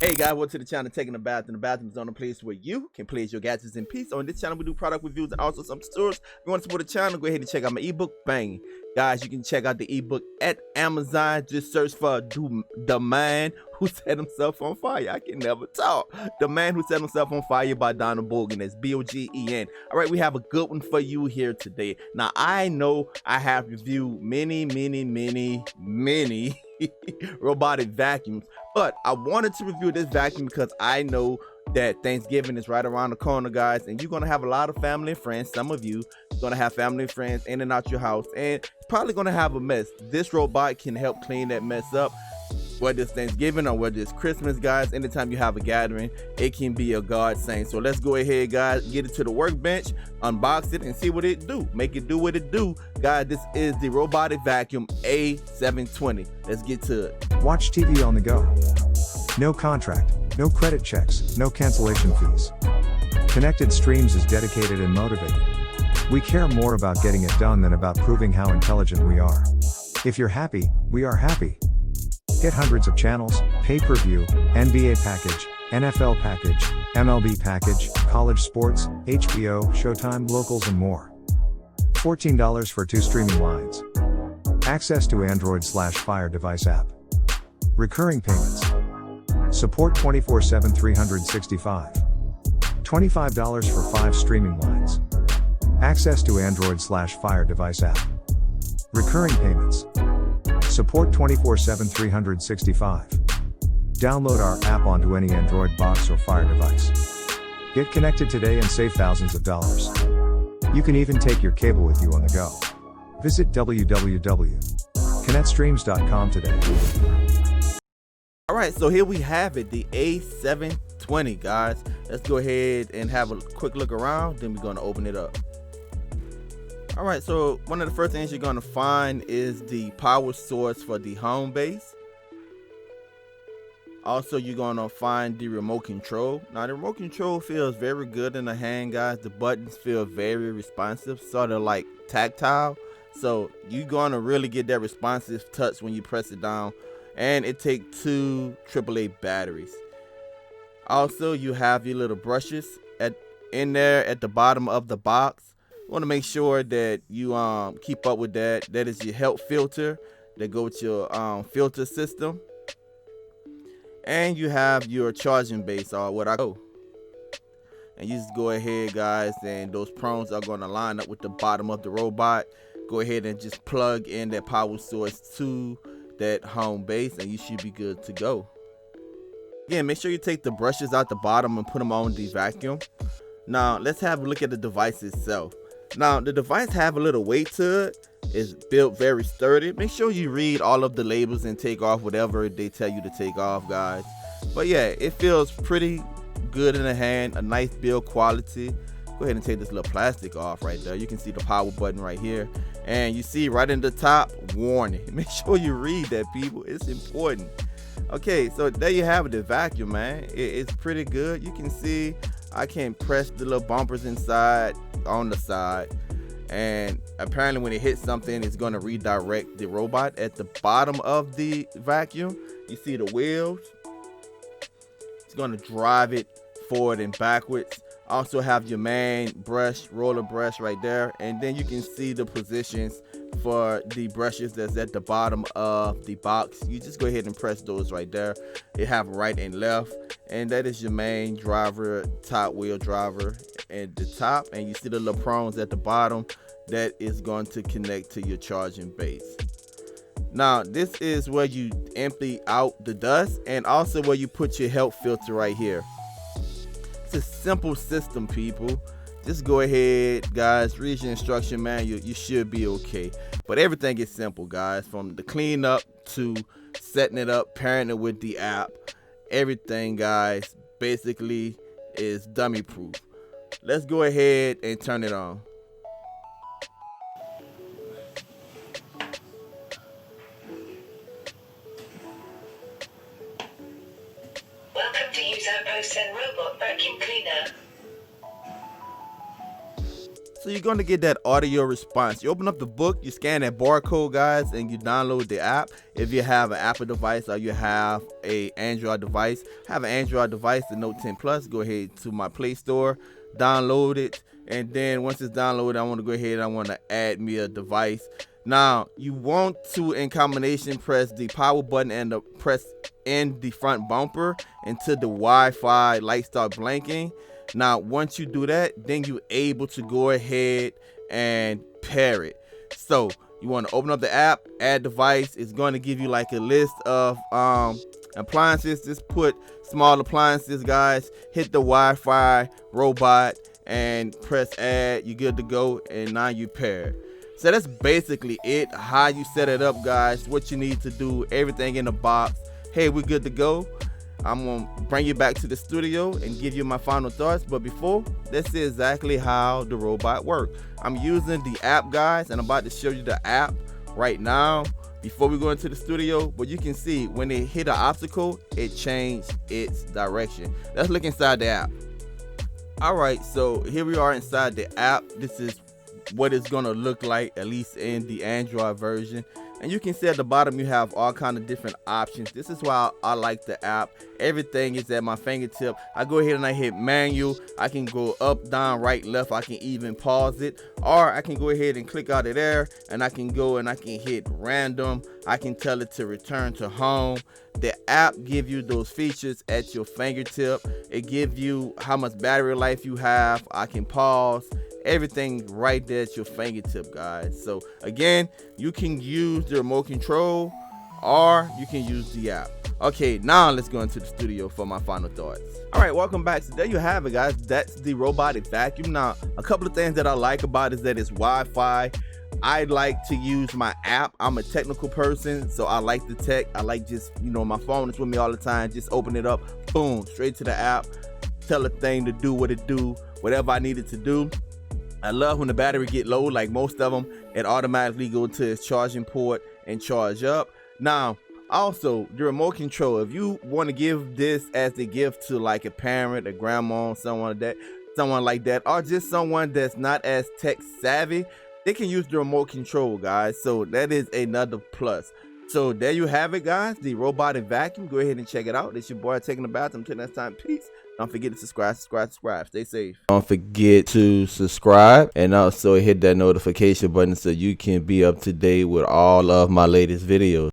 Hey guys, welcome to the channel Taking a Bath, and the bathroom is on a place where you can place your gadgets in peace. On this channel, we do product reviews and also some stores. If you want to support the channel, go ahead and check out my ebook. Bang. Guys, you can check out the ebook at Amazon. Just search for The Man Who Set Himself on Fire. I can never talk. The Man Who Set Himself on Fire by Donald Bogan. That's Bogen. All right, we have a good one for you here today. Now, I know I have reviewed many robotic vacuums, but I wanted to review this vacuum because I know that Thanksgiving is right around the corner, guys, and you're gonna have a lot of family and friends. Some of you are gonna have family and friends in and out your house, and it's probably gonna have a mess. This robot can help clean that mess up, whether it's Thanksgiving or whether it's Christmas, guys. Anytime you have a gathering, it can be a godsend. So let's go ahead, guys, get it to the workbench, unbox it, and see what it do. Make it do what it do, guys. This is the robotic vacuum A720. Let's get to it. Watch TV on the go. No contract, no credit checks, no cancellation fees. Connected Streams is dedicated and motivated. We care more about getting it done than about proving how intelligent we are. If you're happy, we are happy. Get hundreds of channels, pay-per-view, NBA package, NFL package, MLB package, college sports, HBO, Showtime, locals and more. $14 for 2 streaming lines. Access to Android/Fire device app. Recurring payments. Support 24/7 365. $25 for 5 streaming lines. Access to Android/Fire device app. Recurring payments. Support 24/7 365. Download our app onto any Android box or Fire device. Get connected today and save thousands of dollars. You can even take your cable with you on the go. Visit www.connectstreams.com today. All right, so here we have it, the A720, guys. Let's go ahead and have a quick look around, then we're going to open it up. All right, so one of the first things you're going to find is the power source for the home base. Also, you're going to find the remote control. Now, the remote control feels very good in the hand, guys. The buttons feel very responsive, sort of like tactile. So you're going to really get that responsive touch when you press it down. And it takes 2 AAA batteries. Also, you have your little brushes in there at the bottom of the box. You want to make sure that you keep up with that. That is your help filter that goes with your filter system. And you have your charging base, or what I go. And you just go ahead, guys, and those prongs are going to line up with the bottom of the robot. Go ahead and just plug in that power source to that home base, and you should be good to go. Again, make sure you take the brushes out the bottom and put them on the vacuum. Now let's have a look at the device itself. Now the device have a little weight to it. It's built very sturdy. Make sure you read all of the labels and take off whatever they tell you to take off, guys. But yeah, it feels pretty good in the hand. A nice build quality. Go ahead and take this little plastic off right there. You can see the power button right here, and you see right in the top, warning. Make sure you read that, people. It's important. Okay, so there you have it, the vacuum, man. It's pretty good. You can see I can press the little bumpers inside on the side, and apparently when it hits something, it's going to redirect the robot. At the bottom of the vacuum, you see the wheels. It's going to drive it forward and backwards. Also have your main brush, roller brush right there, and then you can see the positions for the brushes that's at the bottom of the box. You just go ahead and press those right there. They have right and left, and that is your main driver, top wheel driver at the top, and you see the little prongs at the bottom that is going to connect to your charging base. Now this is where you empty out the dust, and also where you put your help filter right here. A simple system, people. Just go ahead, guys, read your instruction manual. You should be okay. But everything is simple, guys, from the cleanup to setting it up, pairing it with the app. Everything, guys, basically is dummy proof. Let's go ahead and turn it on. Welcome to use A720 Robot Vacuum Cleaner. So you're going to get that audio response. You open up the book, you scan that barcode, guys, and you download the app. If you have an Apple device or you have a Android device, the Note 10 Plus, go ahead to my Play Store, download it, and then once it's downloaded, I want to go ahead and I want to add me a device. Now you want to, in combination, press the power button and press in the front bumper until the Wi-Fi light start blinking. Now once you do that, then you're able to go ahead and pair it. So you want to open up the app, add device. It's going to give you like a list of appliances. Just put small appliances, guys. Hit the Wi-Fi robot and press add. You're good to go, and now you pair. So that's basically it, how you set it up, guys, what you need to do, everything in the box. Hey, we're good to go. I'm gonna bring you back to the studio and give you my final thoughts, but before, let's see exactly how the robot works. I'm using the app, guys, and I'm about to show you the app right now before we go into the studio. But you can see when it hit an obstacle, it changed its direction. Let's look inside the app. All right, so here we are inside the app. This is what it's gonna look like, at least in the Android version. And you can see at the bottom you have all kind of different options. This is why I like the app. Everything is at my fingertip. I go ahead and I hit manual. I can go up, down, right, left. I can even pause it, or I can go ahead and click out of there and I can go and I can hit random. I can tell it to return to home. The app give you those features at your fingertip. It gives you how much battery life you have. I can pause. Everything right there at your fingertip, guys. So again, you can use the remote control or you can use the app. Okay, now let's go into the studio for my final thoughts. All right, welcome back. So there you have it, guys. That's the robotic vacuum. Now, a couple of things that I like about it is that it's Wi-Fi. I like to use my app. I'm a technical person, so I like the tech. I like just, my phone is with me all the time. Just open it up, boom, straight to the app. Tell the thing to do what it do, whatever I need it to do. I love when the battery get low, like most of them, it automatically go to its charging port and charge up. Now, also, the remote control, if you want to give this as a gift to like a parent, a grandma, someone like that, or just someone that's not as tech savvy, they can use the remote control, guys. So that is another plus. So there you have it, guys, the robotic vacuum. Go ahead and check it out. It's your boy taking the bathroom. Until next time, peace. Don't forget to subscribe. Stay safe. Don't forget to subscribe and also hit that notification button so you can be up to date with all of my latest videos.